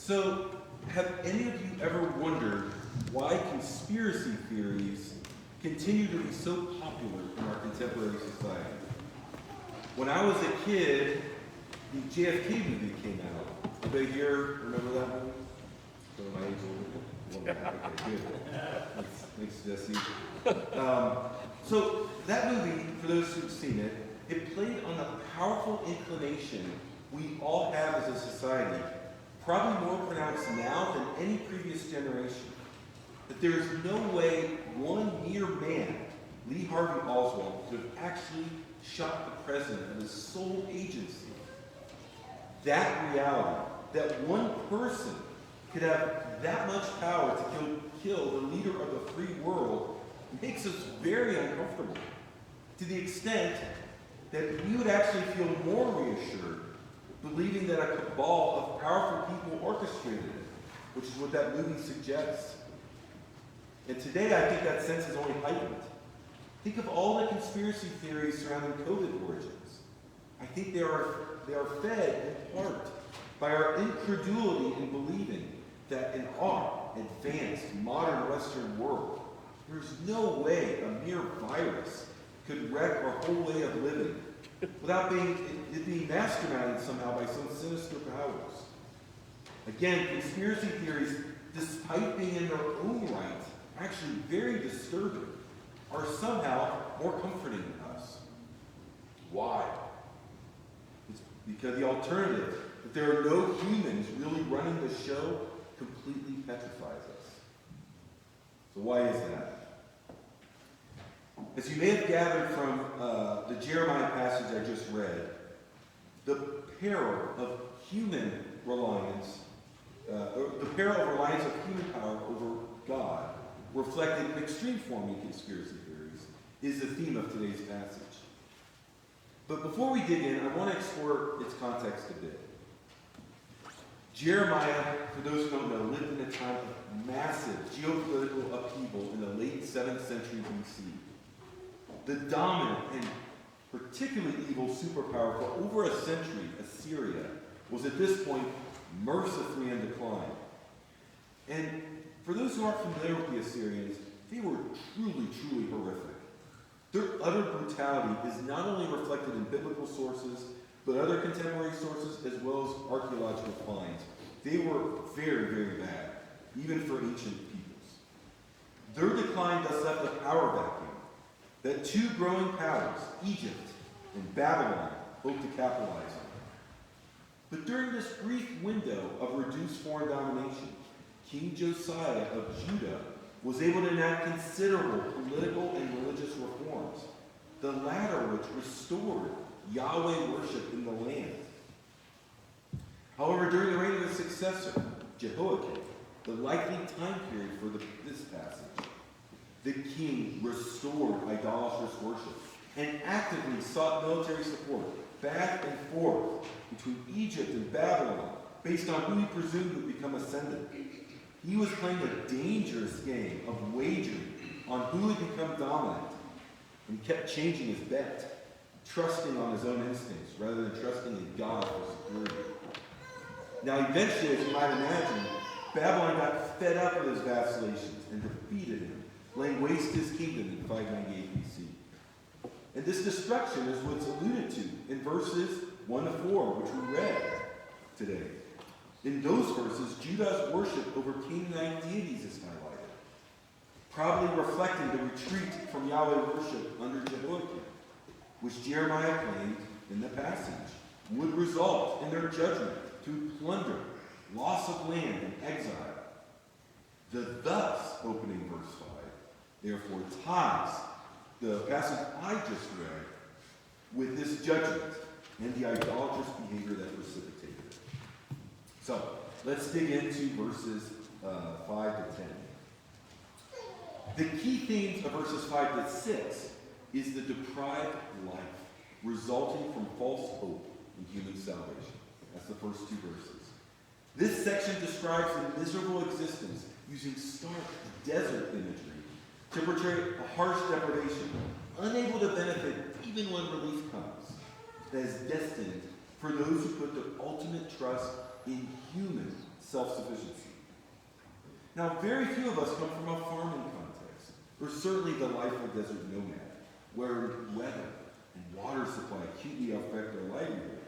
So, have any of you ever wondered why conspiracy theories continue to be so popular in our contemporary society? When I was a kid, the JFK movie came out. Anybody here remember that movie? So my age older? Okay, good. Thanks, Jesse. So that movie, for those who've seen it, it played on a powerful inclination we all have as a society, probably more pronounced now than any previous generation, that there is no way one mere man, Lee Harvey Oswald, could have actually shot the president of his sole agency. That reality, that one person could have that much power to kill the leader of the free world, makes us very uncomfortable, to the extent that we would actually feel more reassured believing that a cabal of powerful people orchestrated it, which is what that movie suggests. And today, I think that sense is only heightened. Think of all the conspiracy theories surrounding COVID origins. I think they are fed in part by our incredulity in believing that in our advanced, modern Western world, there's no way a mere virus could wreck our whole way of living without being masterminded somehow by some sinister powers. Again, conspiracy theories, despite being in their own right, actually very disturbing, are somehow more comforting than us. Why? It's because the alternative, that there are no humans really running the show, completely petrifies us. So why is that? As you may have gathered from the Jeremiah passage I just read, the peril of human reliance, the peril of reliance of human power over God, reflected in extreme form in conspiracy theories, is the theme of today's passage. But before we dig in, I want to explore its context a bit. Jeremiah, for those who don't know, lived in a time of massive geopolitical upheaval in the late 7th century BC. The dominant and particularly evil superpower for over a century, Assyria, was at this point mercifully in decline. And for those who aren't familiar with the Assyrians, they were truly, truly horrific. Their utter brutality is not only reflected in biblical sources, but other contemporary sources as well as archaeological finds. They were very, very bad, even for ancient peoples. Their decline thus left a power vacuum that two growing powers, Egypt and Babylon, hoped to capitalize on. But during this brief window of reduced foreign domination, King Josiah of Judah was able to enact considerable political and religious reforms, the latter which restored Yahweh worship in the land. However, during the reign of his successor, Jehoiakim, the likely time period for this passage, the king restored idolatrous worship and actively sought military support back and forth between Egypt and Babylon based on who he presumed would become ascendant. He was playing a dangerous game of wagering on who would become dominant, and he kept changing his bet, trusting on his own instincts rather than trusting in God for security. Now eventually, as you might imagine, Babylon got fed up with his vacillations and defeated him, laying waste his kingdom in 598 BC. And this destruction is what's alluded to in verses 1 to 4, which we read today. In those verses, Judah's worship over Canaanite deities is highlighted, probably reflecting the retreat from Yahweh worship under Jehoiakim, which Jeremiah claimed in the passage would result in their judgment through plunder, loss of land, and exile. The thus opening verse 5 therefore ties the passage I just read with this judgment and the idolatrous behavior that precipitated it. So, let's dig into verses 5 to 10. The key themes of verses 5 to 6 is the deprived life resulting from false hope in human salvation. That's the first two verses. This section describes the miserable existence using stark desert imagery to portray a harsh deprivation, unable to benefit even when relief comes, that is destined for those who put their ultimate trust in human self-sufficiency. Now, very few of us come from a farming context, or certainly the life of a desert nomad, where weather and water supply acutely affect our livelihood.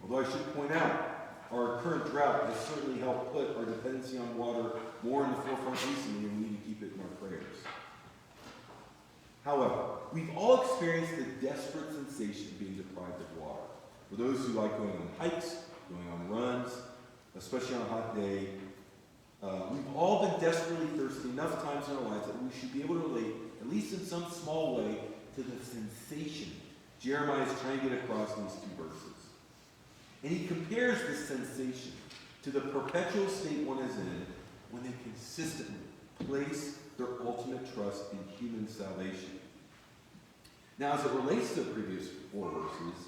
Although I should point out, our current drought has certainly helped put our dependency on water more in the forefront recently, and we need to keep it in our prayers. However, we've all experienced the desperate sensation of being deprived of water. For those who like going on hikes, going on runs, especially on a hot day, we've all been desperately thirsty enough times in our lives that we should be able to relate, at least in some small way, to the sensation Jeremiah is trying to get across in these two verses. And he compares this sensation to the perpetual state one is in when they consistently place their ultimate trust in human salvation. Now, as it relates to the previous 4 verses,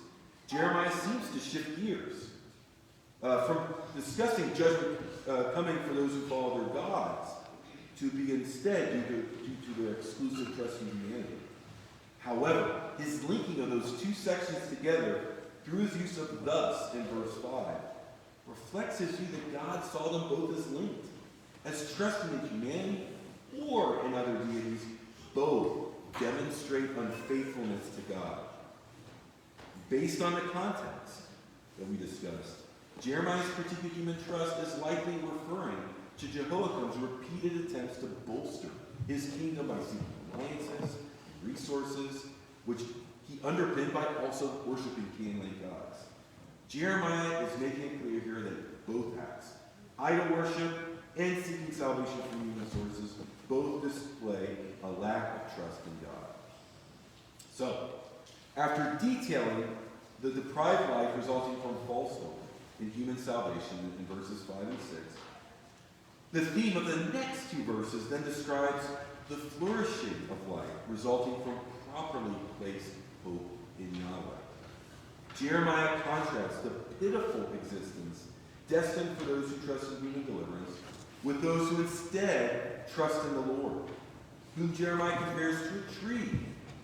Jeremiah seems to shift gears from discussing judgment coming for those who follow their gods to be instead due to their exclusive trust in humanity. However, his linking of those two sections together through his use of thus in verse 5 reflects his view that God saw them both as linked, as trusting in humanity or in other deities, both demonstrate unfaithfulness to God. Based on the context that we discussed, Jeremiah's critique of human trust is likely referring to Jehoiakim's repeated attempts to bolster his kingdom by seeking alliances, resources, which he underpinned by also worshiping Canaanite gods. Jeremiah is making it clear here that both acts, idol worship and seeking salvation from human sources, both display a lack of trust in God. So, after detailing the deprived life resulting from false hope in human salvation in verses 5 and 6, the theme of the next 2 verses then describes the flourishing of life resulting from properly placed hope in Yahweh. Jeremiah contrasts the pitiful existence destined for those who trust in human deliverance with those who instead trust in the Lord, whom Jeremiah compares to a tree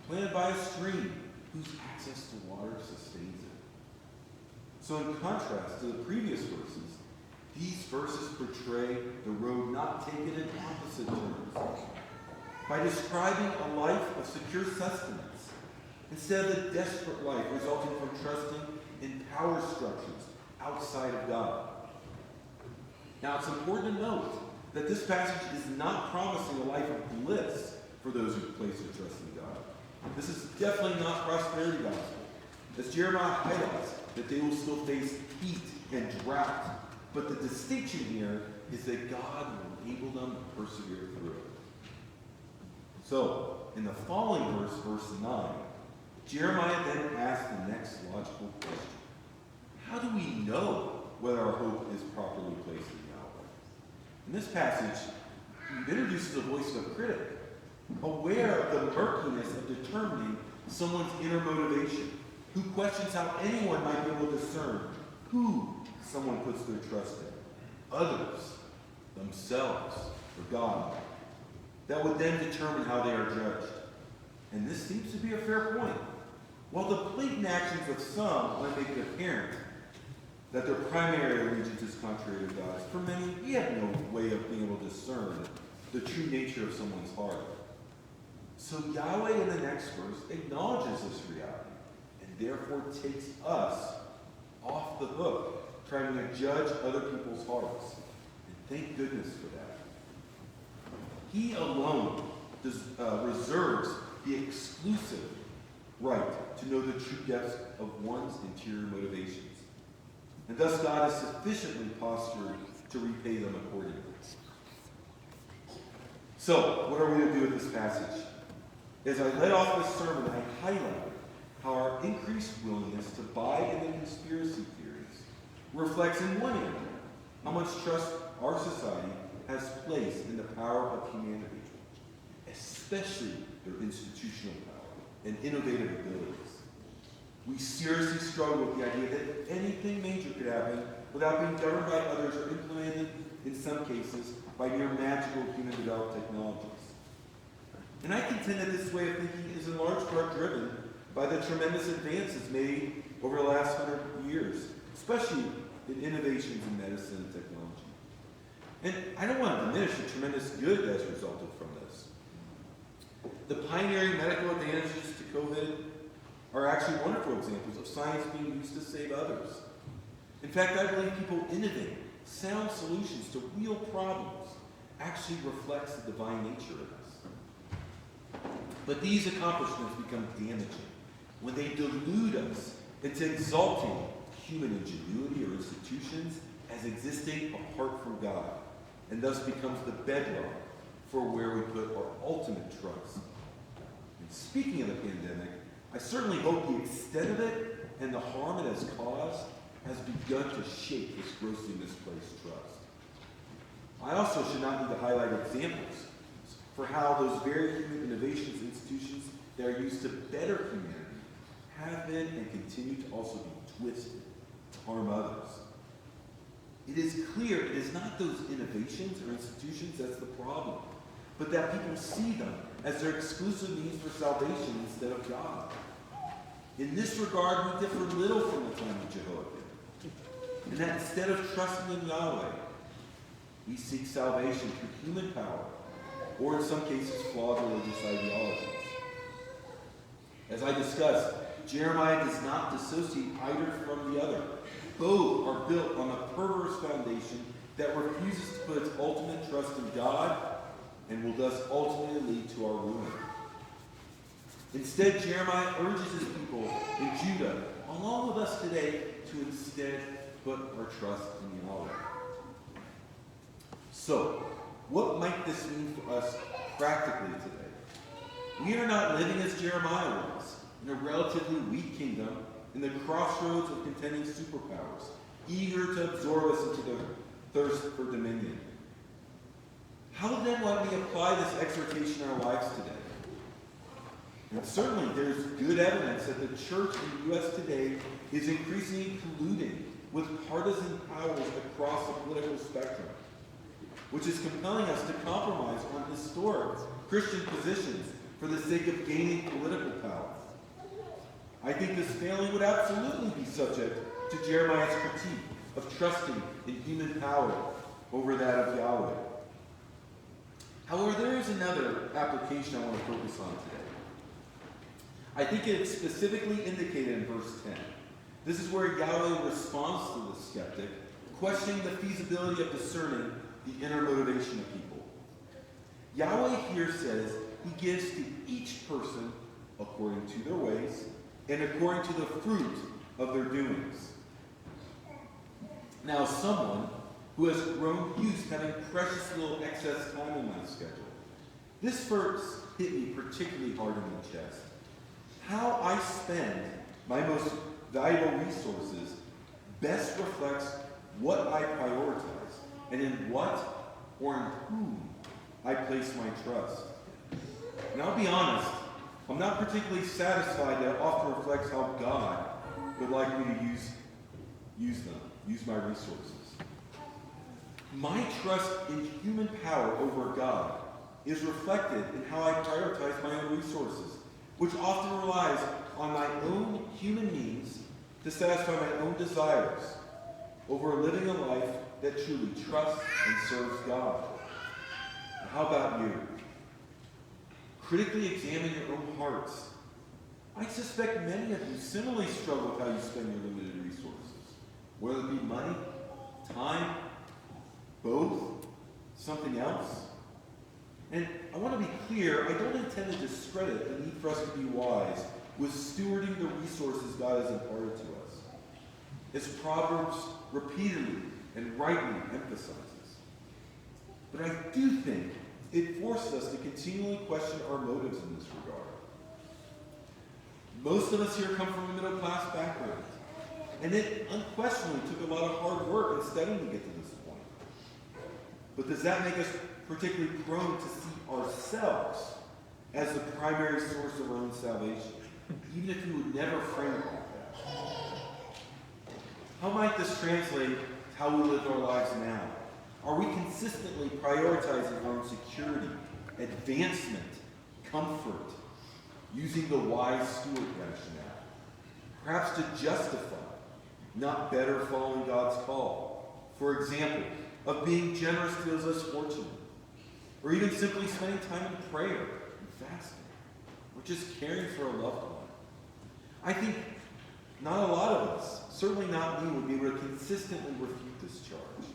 planted by a stream whose access to water sustains it. So in contrast to the previous verses, these verses portray the road not taken in opposite terms by describing a life of secure sustenance instead of the desperate life resulting from trusting in power structures outside of God. Now, it's important to note that this passage is not promising a life of bliss for those who place their trust in God. This is definitely not prosperity gospel, as Jeremiah highlights that they will still face heat and drought, but the distinction here is that God will enable them to persevere through it. So, in the following verse, verse 9, Jeremiah then asks the next logical question. How do we know whether our hope is properly placed in Yahweh? In this passage, he introduces the voice of a critic, aware of the murkiness of determining someone's inner motivation, who questions how anyone might be able to discern who someone puts their trust in, others, themselves, or God. That would then determine how they are judged. And this seems to be a fair point. While the blatant actions of some might make it apparent that their primary allegiance is contrary to God's, for many, we have no way of being able to discern the true nature of someone's heart. So Yahweh in the next verse acknowledges this reality and therefore takes us off the hook trying to judge other people's hearts. And thank goodness for that. He alone reserves the exclusive right to know the true depths of one's interior motivations. And thus God is sufficiently postured to repay them accordingly. So, what are we to do with this passage? As I led off this sermon, I highlighted how our increased willingness to buy into conspiracy theories reflects in one area how much trust our society has placed in the power of humanity, especially their institutional power and innovative abilities. We seriously struggle with the idea that anything major could happen without being governed by others or implemented, in some cases, by near magical human-developed technologies. And I contend that this way of thinking is in large part driven by the tremendous advances made over the last 100 years, especially in innovations in medicine and technology. And I don't want to diminish the tremendous good that's resulted from this. The pioneering medical advantages to COVID are actually wonderful examples of science being used to save others. In fact, I believe people innovating sound solutions to real problems actually reflects the divine nature of us. But these accomplishments become damaging when they delude us into exalting human ingenuity or institutions as existing apart from God, and thus becomes the bedrock for where we put our ultimate trust. And speaking of the pandemic, I certainly hope the extent of it and the harm it has caused has begun to shake this grossly misplaced trust. I also should not need to highlight examples for how those very human innovations institutions that are used to better humanity have been and continue to also be twisted to harm others. It is clear it is not those innovations or institutions that's the problem, but that people see them as their exclusive means for salvation instead of God. In this regard, we differ little from the time of Jehoiakim, and that instead of trusting in Yahweh, we seek salvation through human power, or in some cases, flawed religious ideologies. As I discussed, Jeremiah does not dissociate either from the other. Both are built on a perverse foundation that refuses to put its ultimate trust in God and will thus ultimately lead to our ruin. Instead, Jeremiah urges his people in Judah, along with us today, to instead put our trust in Yahweh. So, what might this mean for us practically today? We are not living as Jeremiah was, in a relatively weak kingdom, in the crossroads of contending superpowers, eager to absorb us into the thirst for dominion. How then might we apply this exhortation in our lives today? And certainly there's good evidence that the church in the U.S. today is increasingly colluding with partisan powers across the political spectrum, which is compelling us to compromise on historic Christian positions for the sake of gaining political power. I think this failing would absolutely be subject to Jeremiah's critique of trusting in human power over that of Yahweh. However, there is another application I want to focus on today. I think it's specifically indicated in verse 10. This is where Yahweh responds to the skeptic, questioning the feasibility of discerning the inner motivation of people. Yahweh here says he gives to each person according to their ways and according to the fruit of their doings. Now, someone who has grown used to having precious little excess time in my schedule, this verse hit me particularly hard in the chest. How I spend my most valuable resources best reflects what I prioritize and in what or in whom I place my trust. And I'll be honest, I'm not particularly satisfied that it often reflects how God would like me to use my resources. My trust in human power over God is reflected in how I prioritize my own resources, which often relies on my own human means to satisfy my own desires over living a life that truly trusts and serves God. Now, how about you? Critically examine your own hearts. I suspect many of you similarly struggle with how you spend your limited resources, whether it be money, time, both, something else. And I want to be clear, I don't intend to discredit the need for us to be wise with stewarding the resources God has imparted to us, as Proverbs repeatedly and rightly emphasizes. But I do think it forces us to continually question our motives in this regard. Most of us here come from a middle-class background, and it unquestionably took a lot of hard work and studying to get to this point. But does that make us particularly prone to see ourselves as the primary source of our own salvation, even if we would never frame it like that? How might this translate to how we live our lives now? Are we consistently prioritizing our own security, advancement, comfort, using the wise steward rationale, perhaps to justify not better following God's call, For example, of being generous to those less fortunate, or even simply spending time in prayer and fasting, or just caring for a loved one. I think not a lot of us, certainly not me, would be able to consistently refute this charge.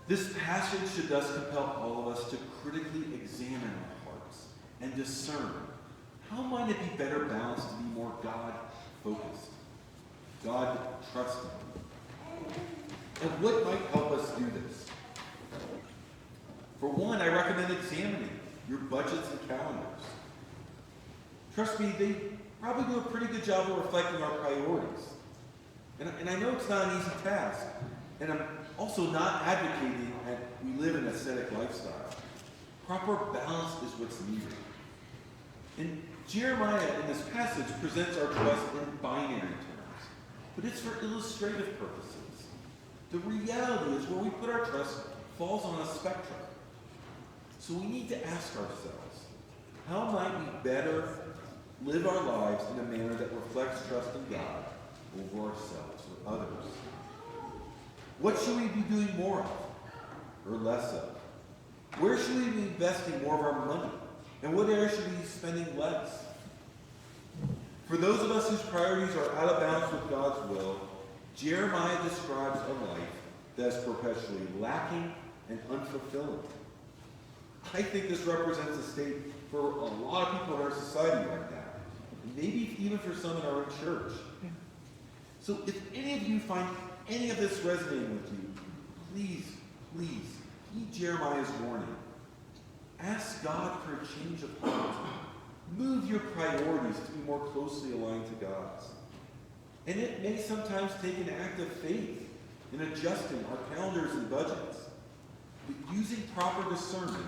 This passage should thus compel all of us to critically examine our hearts and discern how might it be better balanced to be more God-focused, God-trusting. And what might help us do this? For one, I recommend examining your budgets and calendars. Trust me, they probably do a pretty good job of reflecting our priorities. And I know it's not an easy task. And I'm also not advocating that we live an ascetic lifestyle. Proper balance is what's needed. And Jeremiah in this passage presents our trust in binary terms, but it's for illustrative purposes. The reality is where we put our trust falls on a spectrum. So we need to ask ourselves, how might we better live our lives in a manner that reflects trust in God over ourselves or others? What should we be doing more of or less of? Where should we be investing more of our money? And what areas should we be spending less? For those of us whose priorities are out of balance with God's will, Jeremiah describes a life that is perpetually lacking and unfulfilling. I think this represents a state for a lot of people in our society right now, and maybe even for some in our own church. So if any of you find any of this resonating with you, please heed Jeremiah's warning. Ask God for a change of heart. Move your priorities to be more closely aligned to God's. And it may sometimes take an act of faith in adjusting our calendars and budgets. But using proper discernment,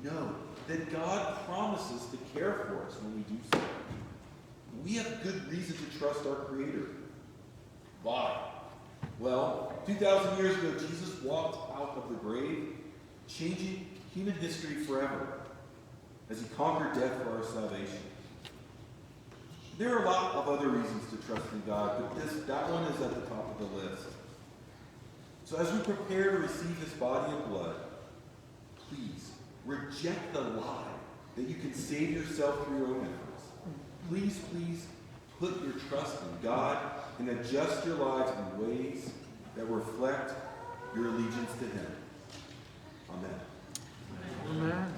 know that God promises to care for us when we do so. We have good reason to trust our Creator. Why? Well, 2,000 years ago, Jesus walked out of the grave, changing human history forever as he conquered death for our salvation. There are a lot of other reasons to trust in God, but that one is at the top of the list. So as we prepare to receive his body and blood, please reject the lie that you can save yourself through your own efforts. Please put your trust in God and adjust your lives in ways that reflect your allegiance to him. Amen. Amen.